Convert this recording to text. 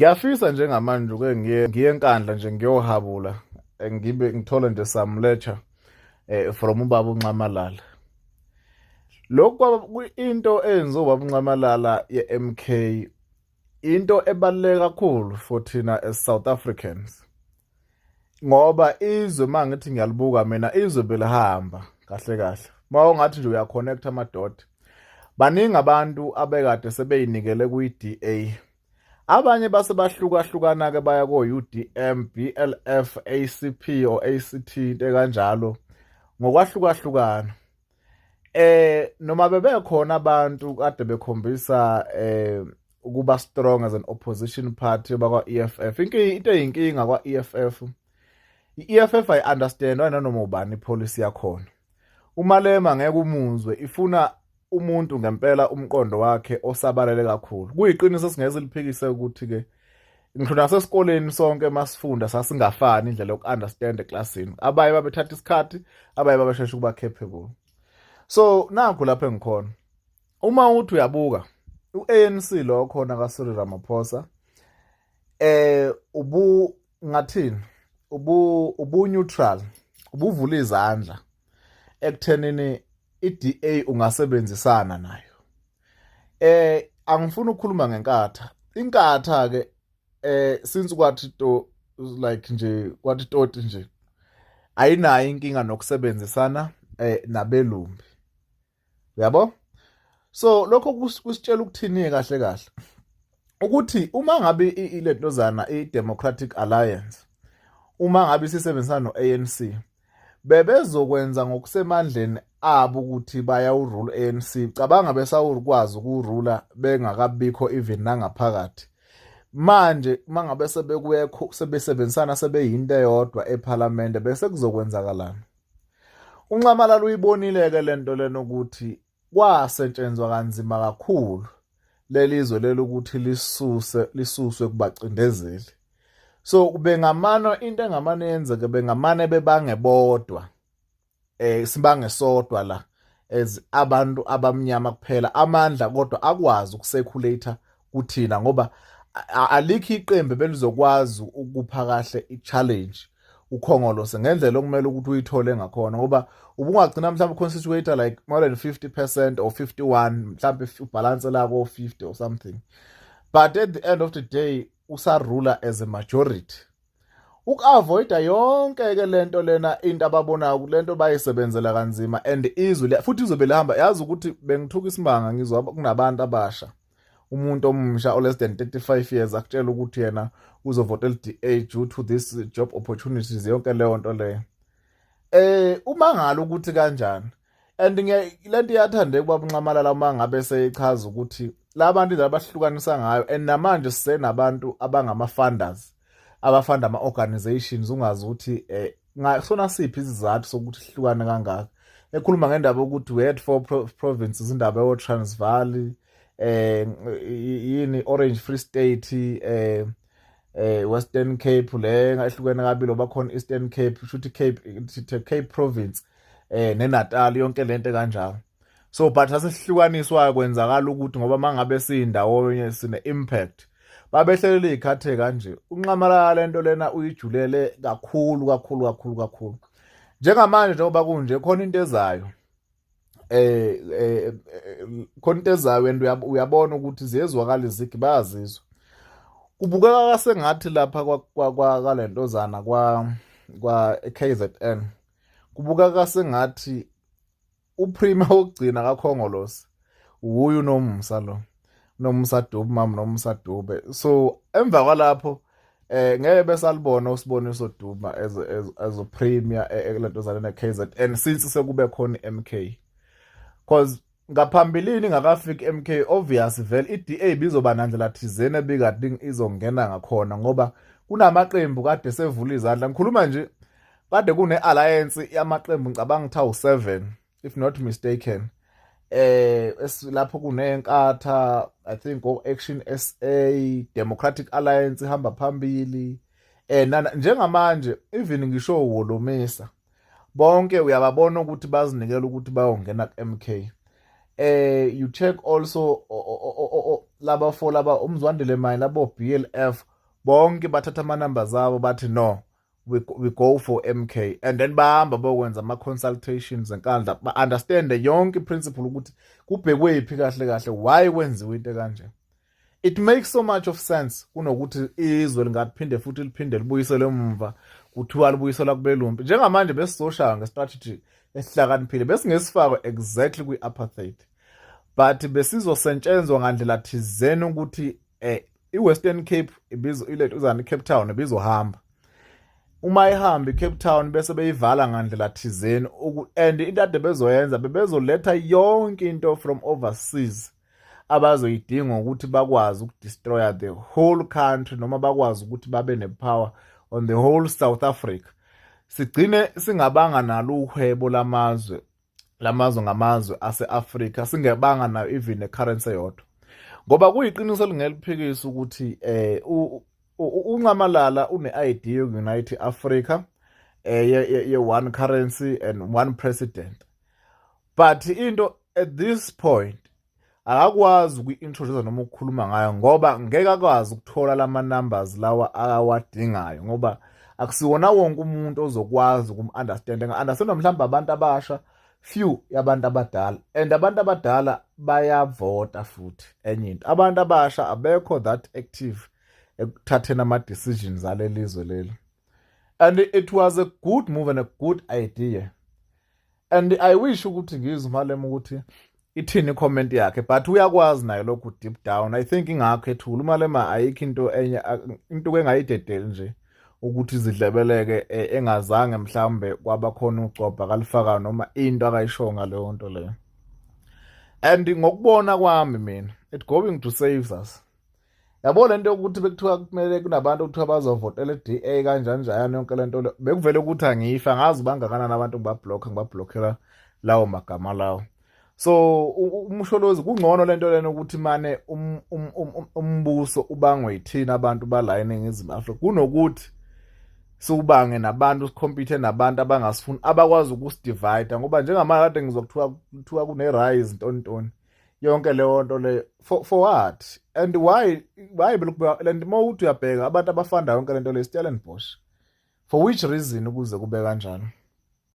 Ngiyafisa njengamanje ngiye enkandla nje ngiyohabula ngithole nje some lecture from ubaba uNcamalala. Into eyenziwa ubaba uNcamalala ye-MK into ebaluleke kakhulu for thina as South Africans. Ngoba izwe mangithi ngiyalibuka mina izwe belihamba kahle kahle. Mawungathi nje uyaconnect amadoda. Baningi abantu abekade sebeyinikele kwi-DA. Abanye base bahlukahlukana ke baya ko-UDM, BLF, ACP or ACT into kanjalo ngokwahlukahlukana. Noma bebekhona abantu kade bekhombisa ukuba strong as an opposition party bakwa EFF. Into eyinkinga kwa EFF. I-EFF I understand noma ubani policy yakhona. Umalema ngeke umuzwe ifuna umuntu ngempela umqondo wakhe osabalele kakhulu. Kuyiqiniso singeze liphikise ukuthi ke ngihluka nasesikoleni sonke masifunda sasingafani indlela yoku-understand eclassini. Abaye babethatha isikhathi, abaye babesheshe ukuba capable. So nakho lapho engikhona. Uma uthi uyabuka u-ANC lo khona kaSiril Ramaphosa ngathini? Ubu neutral, ubuvula izandla ekuthenini i-DA ungasebenzisana nayo. Angifuni ukukhuluma ngenkatha. Inkatha ke since kwathi kwathi toti nje ayinayo inkinga nokusebenzisana nabelumbi. Uyabo? So lokho kusitshela ukuthini kahle kahle. Ukuthi uma ngabe ilentozana i-Democratic Alliance, uma ngabe sisebenzisana no-ANC, bebezokwenza ngokusemandleni abo ukuthi bayawurula ANC. Cabanga besawukwazi ukurula bengakabikho even nangaphakathi. Manje mangabe sebesebenzisana sebeyinto eyodwa eParliament bese kuzokwenzakalana. uNcamalala uyibonile ke lento lena ukuthi kwasetshenzwa kanzima kakhulu lelizwe lelo ukuthi lisuswe kubacindezeli. So bengamano into engamane yenzeke bengamane bebange bodwa. Sibange sodwa la as abantu abamnyama kuphela amandla kodwa akwazi ukucirculate kuthina ngoba alikho iqembu belizokwazi ukupha kahle i-challenge ukhongolose ngendlela okumele ukuthi uyithole ngakhona ngoba ubungagcina mhlawumbe constitute like more than 50% or 51 mhlawumbe ubalance la ko 50 or something, but at the end of the day usarula as a majority. Uku-avoida yonke ke lento lena into ababonayo lento bayisebenzela kanzima and izwe futhi izwe belihamba yazi ukuthi bengithuka isimanga ngizwa kunabantu abasha. Umuntu omusha less than 35 years akutshela ukuthi yena uzovotela i-DA due to this job opportunities yonke leyo nto leyo. Uma ngalo ukuthi kanjani and lento iyathande kuba uNcamalala uma ngabe seyichaza ukuthi labantu indlela abahlukanisa ngayo and namanje sisenabantu abangama-funders abafunda ama-organizations ungazi ukuthi ngasona siphi isizathu sokuthi sihlukane kangaka. Ekhuluma ngendaba ukuthi we had 4 provinces indaba yo-Transvaal, yini Orange Free State, Western Cape le ngahlukene kabili bakhona Eastern Cape futhi Cape Province neNatal yonke lento kanjalo. So but asihlukaniswa kwenzakala ukuthi ngoba mangabe siyindawo sine impact babehlelele ikhathe kanje. uNcamalala lento lena uyijulele kakhulu. Njengamanje njengoba kunje khona into ezayo. Khona into ezayo and uyabona ukuthi ziyezwakala izigi bayazizwa. Kubukeka kasengathi lapha kwalentozana kwa KZN. Kubukeka kasengathi uprima ogcina kaKhongolose uyu noMsa lo. noMsa Dube mama noMsa Dube. So emva kwalapho ngeke besalibona usiboniso Dube as a premier elentozana neKZN since sekube khona iMK. Cause ngaphambilini ngakafika iMK obvious vele iDA bizoba nandlela thizene ebikade izongena ngakhona ngoba kunamaqembu kade sevula izandla. Ngikhuluma nje kade kune-alliance yamaqembu ngicabanga ukuthi 7 if not mistaken. Lapho kunenkatha I think Action SA, Democratic Alliance ihamba phambili. Njengamanje even ngisho uWolomisa bonke uyababona ukuthi bazinikela ukuthi bayongena ku-MK. You check also laba umzwandile mine labo BLF bonke bathatha ama-numbers abo bathi no, we go for MK, and then bahamba bokwenza ama-consultations enkandla ba-understande yonke i-principle ukuthi kubhekwephi kahle kahle why kwenziwe into kanje. It makes so much of sense kunokuthi izwe lingaphinde futhi liphinde libuyisele emva kuthiwa libuyisela kubelumpi. Njengamanje besizoshaya nge-strategy esihlakaniphile besingesifakwe exactly kwi-apartheid, but besizosentshenzwa ngandlela thizeni ukuthi i-Western Cape uzani Cape Town ibizohamba. Uma ihamba iCape Town bese beyivala ngandlela thizeni and into ade bezoyenza bebezoletha yonke into from overseas abazoyidinga ukuthi bakwazi ukudestroya the whole country noma bakwazi ukuthi babe nepower on the whole South Africa. Sigcine singabanga nalo uhwebo lamazwe ngamazwe ase-Afrika, singebanga nayo even necurrency yodwa, ngoba kuyiqiniso lingeliphikisa ukuthi uNcamalala une-idea yokunite i-Africa ye-one currency and one president, but into at this point akakwazi ukui-introduce noma ukukhuluma ngayo ngoba ngeke akwazi ukuthola lama-numbers lawa awadingayo, ngoba akusiwona wonke umuntu ozokwazi ukum-understand. Enga-understandwa mhlawumbe abantu abasha, few yabantu abadala, and abantu abadala bayavota futhi. Enye into, abantu abasha abekho that active ekuthatheni ama-decisions aleli zwe leli, and it was a good move and a good idea, and I wish ukuthi ngizwe uMalema ukuthi ithini i-comment yakhe, but uyakwazi nayo lokhu deep down. I think ingakho ethula uMalema ayikho into enye, into engayidedeli nje ukuthi zidlebeleke engazange mhlawumbe kwabakhona ucopha kalifaka noma into akayisho ngaleyo nto leyo. And ngokubona kwami mina, it going to save us. Yabo lento yokuthi bekuthiwa kumele kunabantu ukuthiwa bazovotela i-DA kanjani yonke lento le, bekuvele ukuthi angifa ngazi bangakanani abantu ngibablockela lawo magama lawo. So umsholozi kungcono lento lena ukuthi mane umbuso ubangwe yithina abantu bala eNingizimu Afrika kunokuthi siubange nabantu sikhompithe nabantu abangasifuni abakwazi ukusidivide, ngoba njengamanje kade ngizokuthiwa kune-rise ntontoni yonke leyo nto le for what and why belokubeka, and mawuthi uyabheka abantu abafanda yonke lento le Stellenbosch, for which reason ukuze kube kanjalo.